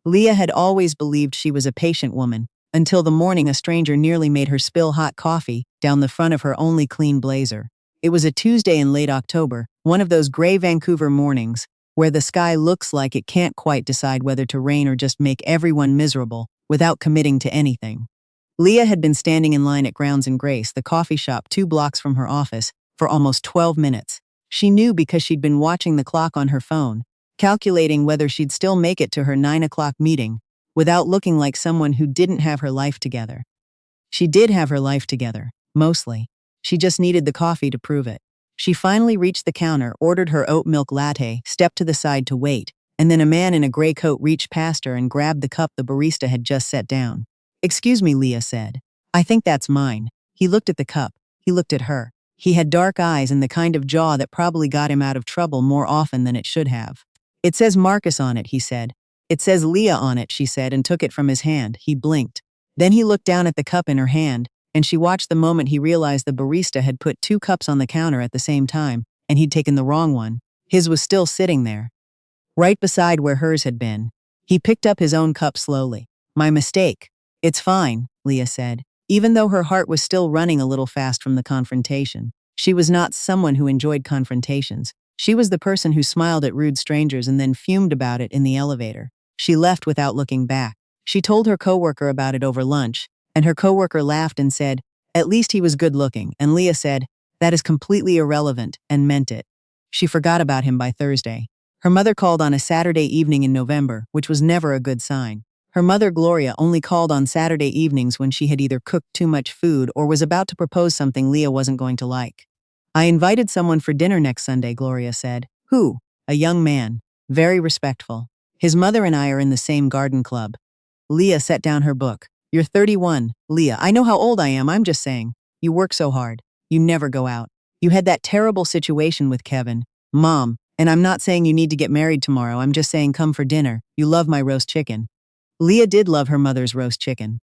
Leah had always believed she was a patient woman, until the morning a stranger nearly made her spill hot coffee down the front of her only clean blazer. It was a Tuesday in late October, one of those gray Vancouver mornings where the sky looks like it can't quite decide whether to rain or just make everyone miserable without committing to anything. Leah had been standing in line at Grounds and Grace, the coffee shop 2 blocks from her office, for almost 12 minutes. She knew because she'd been watching the clock on her phone, calculating whether she'd still make it to her 9 o'clock meeting, without looking like someone who didn't have her life together. She did have her life together, mostly. She just needed the coffee to prove it. She finally reached the counter, ordered her oat milk latte, stepped to the side to wait, and then a man in a gray coat reached past her and grabbed the cup the barista had just set down. "Excuse me," Leah said. "I think that's mine." He looked at the cup. He looked at her. He had dark eyes and the kind of jaw that probably got him out of trouble more often than it should have. "It says Marcus on it," he said. "It says Leah on it," she said, and took it from his hand. He blinked. Then he looked down at the cup in her hand, and she watched the moment he realized the barista had put 2 cups on the counter at the same time, and he'd taken the wrong one. His was still sitting there, right beside where hers had been. He picked up his own cup slowly. "My mistake." "It's fine," Leah said. Even though her heart was still running a little fast from the confrontation. She was not someone who enjoyed confrontations. She was the person who smiled at rude strangers and then fumed about it in the elevator. She left without looking back. She told her coworker about it over lunch, and her coworker laughed and said, "At least he was good-looking," and Leah said, "That is completely irrelevant," and meant it. She forgot about him by Thursday. Her mother called on a Saturday evening in November, which was never a good sign. Her mother, Gloria, only called on Saturday evenings when she had either cooked too much food or was about to propose something Leah wasn't going to like. "I invited someone for dinner next Sunday," Gloria said. "Who?" "A young man. Very respectful. His mother and I are in the same garden club." Leah set down her book. "You're 31, Leah. I know how old I am, I'm just saying. You work so hard. You never go out. You had that terrible situation with Kevin. Mom, and I'm not saying you need to get married tomorrow, I'm just saying come for dinner. You love my roast chicken." Leah did love her mother's roast chicken.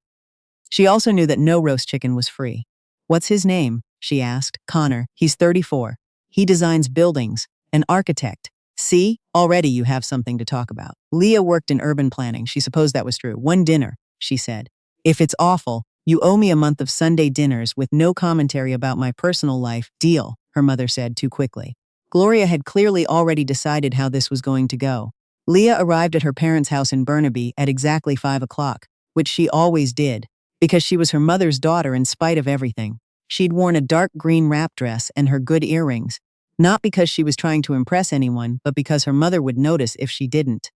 She also knew that no roast chicken was free. "What's his name?" she asked. "Connor. He's 34. He designs buildings. An architect. See? Already you have something to talk about." Leah worked in urban planning. She supposed that was true. "One dinner," she said. "If it's awful, you owe me a month of Sunday dinners with no commentary about my personal life. Deal," her mother said too quickly. Gloria had clearly already decided how this was going to go. Leah arrived at her parents' house in Burnaby at exactly 5 o'clock, which she always did, because she was her mother's daughter in spite of everything. She'd worn a dark green wrap dress and her good earrings, not because she was trying to impress anyone, but because her mother would notice if she didn't.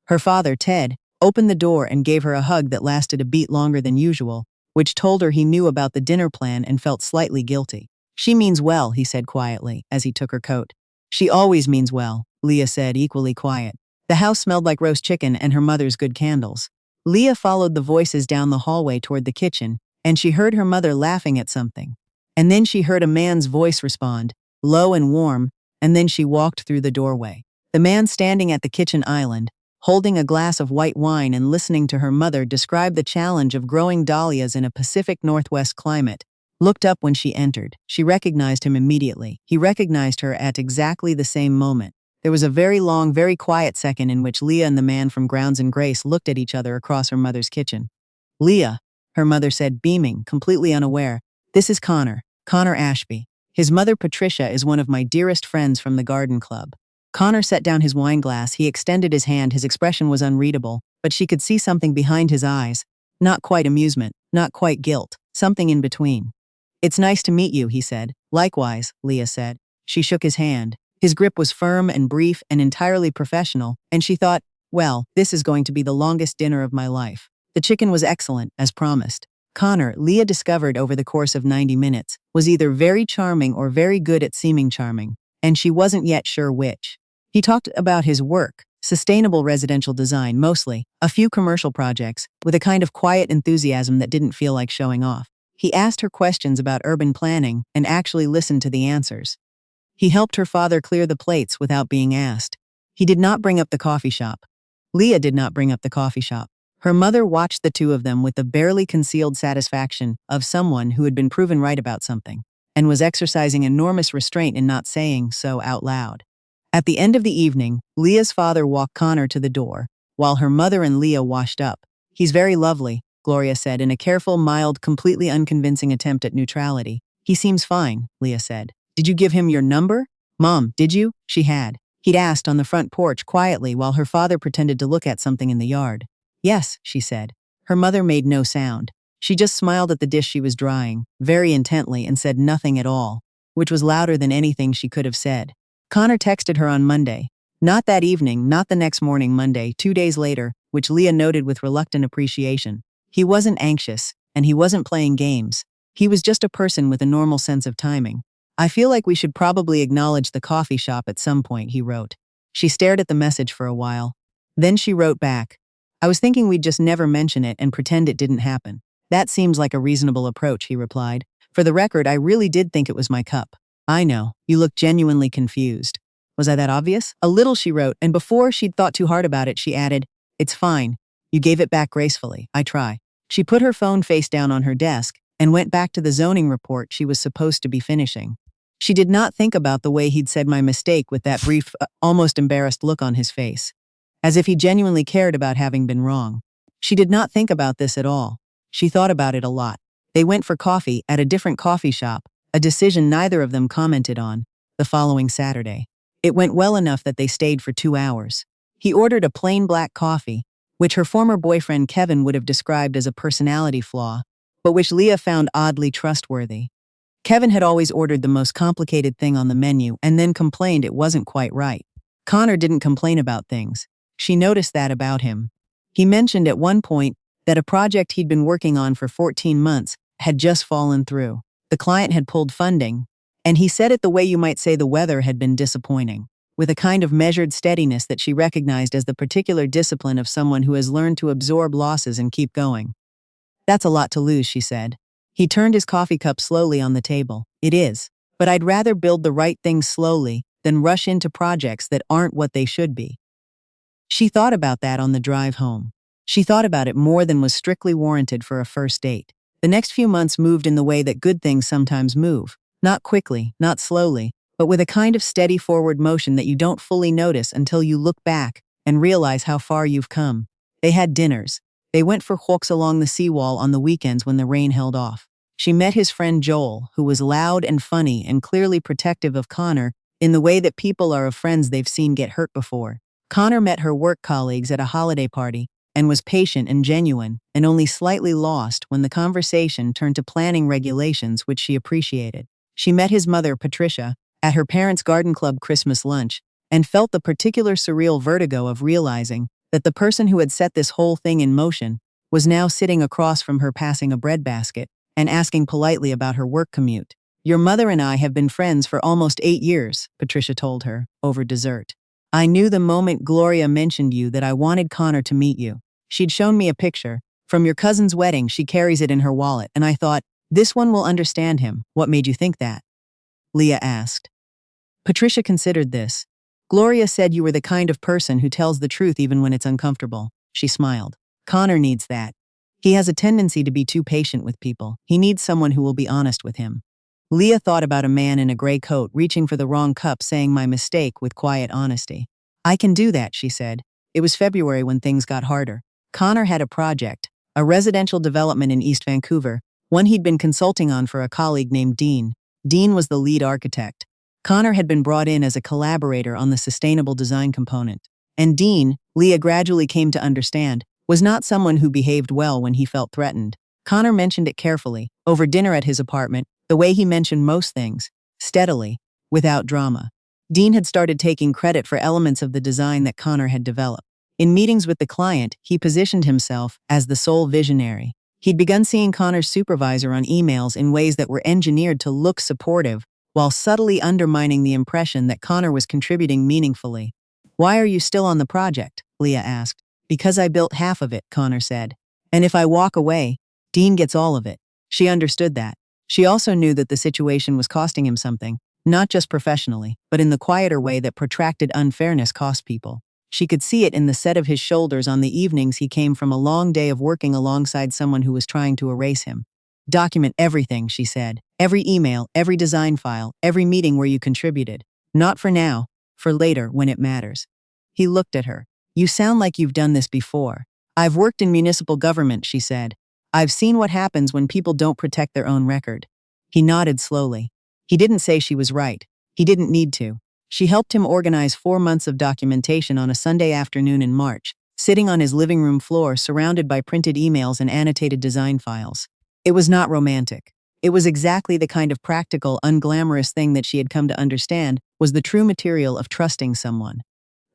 Her father, Ted, opened the door and gave her a hug that lasted a beat longer than usual, which told her he knew about the dinner plan and felt slightly guilty. "She means well," he said quietly, as he took her coat. "She always means well," Leah said, equally quiet. The house smelled like roast chicken and her mother's good candles. Leah followed the voices down the hallway toward the kitchen, and she heard her mother laughing at something. And then she heard a man's voice respond, low and warm, and then she walked through the doorway. The man standing at the kitchen island, holding a glass of white wine and listening to her mother describe the challenge of growing dahlias in a Pacific Northwest climate, looked up when she entered. She recognized him immediately. He recognized her at exactly the same moment. There was a very long, very quiet second in which Leah and the man from Grounds and Grace looked at each other across her mother's kitchen. "Leah," her mother said, beaming, completely unaware. "This is Connor Ashby. His mother, Patricia, is one of my dearest friends from the garden club." Connor set down his wine glass. He extended his hand. His expression was unreadable, but she could see something behind his eyes. Not quite amusement, not quite guilt, something in between. "It's nice to meet you," he said. "Likewise," Leah said. She shook his hand. His grip was firm and brief and entirely professional, and she thought, well, this is going to be the longest dinner of my life. The chicken was excellent, as promised. Connor, Leah discovered over the course of 90 minutes, was either very charming or very good at seeming charming, and she wasn't yet sure which. He talked about his work, sustainable residential design mostly, a few commercial projects, with a kind of quiet enthusiasm that didn't feel like showing off. He asked her questions about urban planning and actually listened to the answers. He helped her father clear the plates without being asked. He did not bring up the coffee shop. Leah did not bring up the coffee shop. Her mother watched the two of them with the barely concealed satisfaction of someone who had been proven right about something, and was exercising enormous restraint in not saying so out loud. At the end of the evening, Leah's father walked Connor to the door, while her mother and Leah washed up. "He's very lovely," Gloria said in a careful, mild, completely unconvincing attempt at neutrality. "He seems fine," Leah said. "Did you give him your number?" "Mom, did you?" She had. He'd asked on the front porch quietly while her father pretended to look at something in the yard. "Yes," she said. Her mother made no sound. She just smiled at the dish she was drying, very intently, and said nothing at all, which was louder than anything she could have said. Connor texted her on Monday. Not that evening, not the next morning, Monday, 2 days later, which Leah noted with reluctant appreciation. He wasn't anxious, and he wasn't playing games. He was just a person with a normal sense of timing. "I feel like we should probably acknowledge the coffee shop at some point," he wrote. She stared at the message for a while. Then she wrote back, "I was thinking we'd just never mention it and pretend it didn't happen." "That seems like a reasonable approach," he replied. "For the record, I really did think it was my cup." "I know. You look genuinely confused." "Was I that obvious?" "A little," she wrote, and before she'd thought too hard about it, she added, "It's fine. You gave it back gracefully. I try." She put her phone face down on her desk and went back to the zoning report she was supposed to be finishing. She did not think about the way he'd said "my mistake" with that brief, almost embarrassed look on his face, as if he genuinely cared about having been wrong. She did not think about this at all. She thought about it a lot. They went for coffee at a different coffee shop, a decision neither of them commented on, the following Saturday. It went well enough that they stayed for 2 hours. He ordered a plain black coffee, which her former boyfriend Kevin would have described as a personality flaw, but which Leah found oddly trustworthy. Kevin had always ordered the most complicated thing on the menu and then complained it wasn't quite right. Connor didn't complain about things. She noticed that about him. He mentioned at one point that a project he'd been working on for 14 months had just fallen through. The client had pulled funding, and he said it the way you might say the weather had been disappointing, with a kind of measured steadiness that she recognized as the particular discipline of someone who has learned to absorb losses and keep going. "That's a lot to lose," she said. He turned his coffee cup slowly on the table. "It is. But I'd rather build the right things slowly than rush into projects that aren't what they should be." She thought about that on the drive home. She thought about it more than was strictly warranted for a first date. The next few months moved in the way that good things sometimes move. Not quickly, not slowly, but with a kind of steady forward motion that you don't fully notice until you look back and realize how far you've come. They had dinners. They went for walks along the seawall on the weekends when the rain held off. She met his friend Joel, who was loud and funny and clearly protective of Connor in the way that people are of friends they've seen get hurt before. Connor met her work colleagues at a holiday party and was patient and genuine, and only slightly lost when the conversation turned to planning regulations, which she appreciated. She met his mother, Patricia, at her parents' garden club Christmas lunch, and felt the particular surreal vertigo of realizing that the person who had set this whole thing in motion was now sitting across from her passing a breadbasket and asking politely about her work commute. "Your mother and I have been friends for almost 8 years, Patricia told her, over dessert. "I knew the moment Gloria mentioned you that I wanted Connor to meet you. She'd shown me a picture. From your cousin's wedding, she carries it in her wallet, and I thought, this one will understand him." "What made you think that?" Leah asked. Patricia considered this. "Gloria said you were the kind of person who tells the truth even when it's uncomfortable." She smiled. "Connor needs that. He has a tendency to be too patient with people. He needs someone who will be honest with him." Leah thought about a man in a gray coat reaching for the wrong cup saying "my mistake" with quiet honesty. "I can do that," she said. It was February when things got harder. Connor had a project, a residential development in East Vancouver, one he'd been consulting on for a colleague named Dean. Dean was the lead architect. Connor had been brought in as a collaborator on the sustainable design component. And Dean, Leah gradually came to understand, was not someone who behaved well when he felt threatened. Connor mentioned it carefully, over dinner at his apartment, the way he mentioned most things, steadily, without drama. Dean had started taking credit for elements of the design that Connor had developed. In meetings with the client, he positioned himself as the sole visionary. He'd begun seeing Connor's supervisor on emails in ways that were engineered to look supportive, while subtly undermining the impression that Connor was contributing meaningfully. "Why are you still on the project?" Leah asked. "Because I built half of it," Connor said. "And if I walk away, Dean gets all of it." She understood that. She also knew that the situation was costing him something, not just professionally, but in the quieter way that protracted unfairness cost people. She could see it in the set of his shoulders on the evenings he came from a long day of working alongside someone who was trying to erase him. "Document everything," she said. "Every email, every design file, every meeting where you contributed. Not for now, for later when it matters." He looked at her. You sound like you've done this before. I've worked in municipal government, she said. I've seen what happens when people don't protect their own record. He nodded slowly. He didn't say she was right. He didn't need to. She helped him organize 4 months of documentation on a Sunday afternoon in March, sitting on his living room floor surrounded by printed emails and annotated design files. It was not romantic. It was exactly the kind of practical, unglamorous thing that she had come to understand was the true material of trusting someone.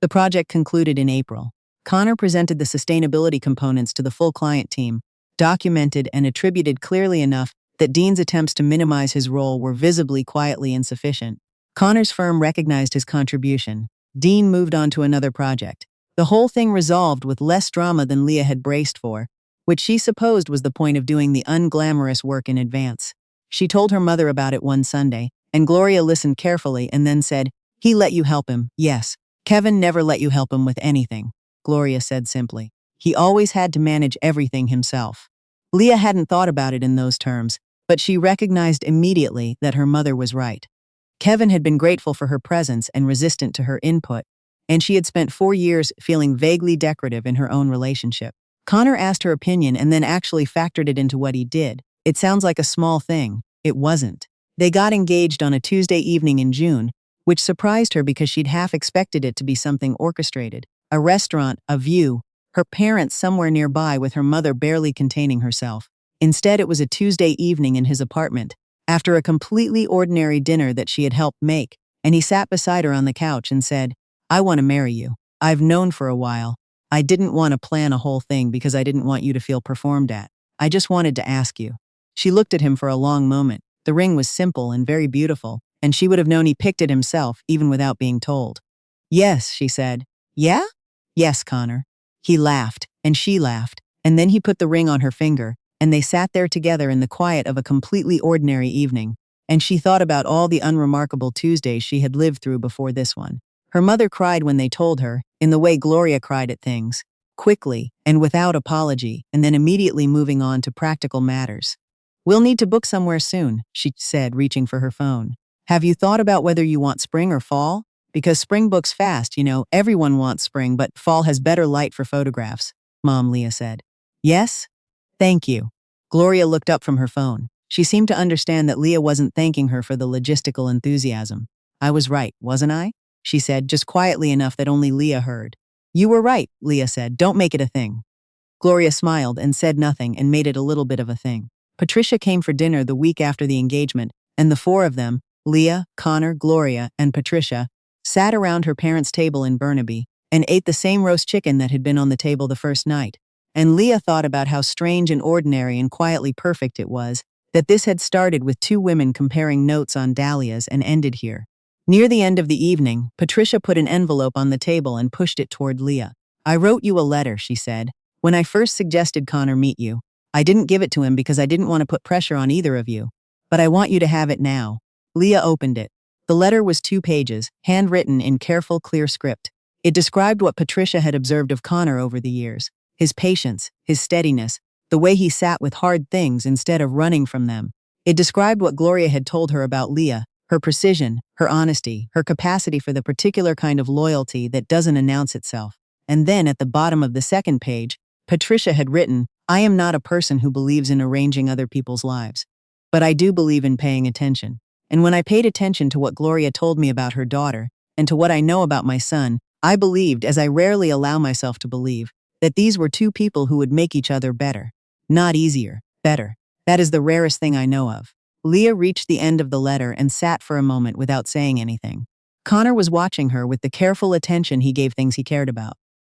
The project concluded in April. Connor presented the sustainability components to the full client team, documented and attributed clearly enough that Dean's attempts to minimize his role were visibly quietly insufficient. Connor's firm recognized his contribution. Dean moved on to another project. The whole thing resolved with less drama than Leah had braced for, which she supposed was the point of doing the unglamorous work in advance. She told her mother about it one Sunday, and Gloria listened carefully and then said, "He let you help him, yes. Kevin never let you help him with anything," Gloria said simply. "He always had to manage everything himself." Leah hadn't thought about it in those terms, but she recognized immediately that her mother was right. Kevin had been grateful for her presence and resistant to her input, and she had spent 4 years feeling vaguely decorative in her own relationship. Connor asked her opinion and then actually factored it into what he did. It sounds like a small thing. It wasn't. They got engaged on a Tuesday evening in June, which surprised her because she'd half expected it to be something orchestrated. A restaurant, a view, her parents somewhere nearby with her mother barely containing herself. Instead, it was a Tuesday evening in his apartment, after a completely ordinary dinner that she had helped make, and he sat beside her on the couch and said, "I want to marry you. I've known for a while. I didn't want to plan a whole thing because I didn't want you to feel performed at. I just wanted to ask you." She looked at him for a long moment. The ring was simple and very beautiful, and she would have known he picked it himself even without being told. "Yes," she said. "Yeah?" "Yes, Connor." He laughed, and she laughed, and then he put the ring on her finger, and they sat there together in the quiet of a completely ordinary evening, and she thought about all the unremarkable Tuesdays she had lived through before this one. Her mother cried when they told her, in the way Gloria cried at things, quickly and without apology, and then immediately moving on to practical matters. "We'll need to book somewhere soon," she said, reaching for her phone. "Have you thought about whether you want spring or fall? Because spring books fast, everyone wants spring, but fall has better light for photographs," Mom Leah said. "Yes? Thank you." Gloria looked up from her phone. She seemed to understand that Leah wasn't thanking her for the logistical enthusiasm. "I was right, wasn't I?" she said, just quietly enough that only Leah heard. "You were right," Leah said. "Don't make it a thing." Gloria smiled and said nothing and made it a little bit of a thing. Patricia came for dinner the week after the engagement, and the 4 of them, Leah, Connor, Gloria, and Patricia, sat around her parents' table in Burnaby and ate the same roast chicken that had been on the table the first night. And Leah thought about how strange and ordinary and quietly perfect it was that this had started with 2 women comparing notes on dahlias and ended here. Near the end of the evening, Patricia put an envelope on the table and pushed it toward Leah. "I wrote you a letter," she said. "When I first suggested Connor meet you, I didn't give it to him because I didn't want to put pressure on either of you. But I want you to have it now." Leah opened it. The letter was 2 pages, handwritten in careful, clear script. It described what Patricia had observed of Connor over the years. His patience, his steadiness, the way he sat with hard things instead of running from them. It described what Gloria had told her about Leah, her precision, her honesty, her capacity for the particular kind of loyalty that doesn't announce itself. And then at the bottom of the second page, Patricia had written, "I am not a person who believes in arranging other people's lives. But I do believe in paying attention. And when I paid attention to what Gloria told me about her daughter, and to what I know about my son, I believed, as I rarely allow myself to believe, that these were 2 people who would make each other better. Not easier, better. That is the rarest thing I know of." Leah reached the end of the letter and sat for a moment without saying anything. Connor was watching her with the careful attention he gave things he cared about.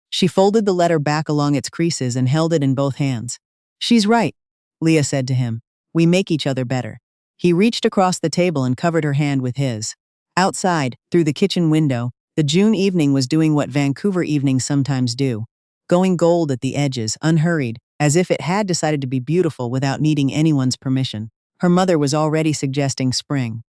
She folded the letter back along its creases and held it in both hands. "She's right," Leah said to him. "We make each other better." He reached across the table and covered her hand with his. Outside, through the kitchen window, the June evening was doing what Vancouver evenings sometimes do. Going gold at the edges, unhurried, as if it had decided to be beautiful without needing anyone's permission. Her mother was already suggesting spring.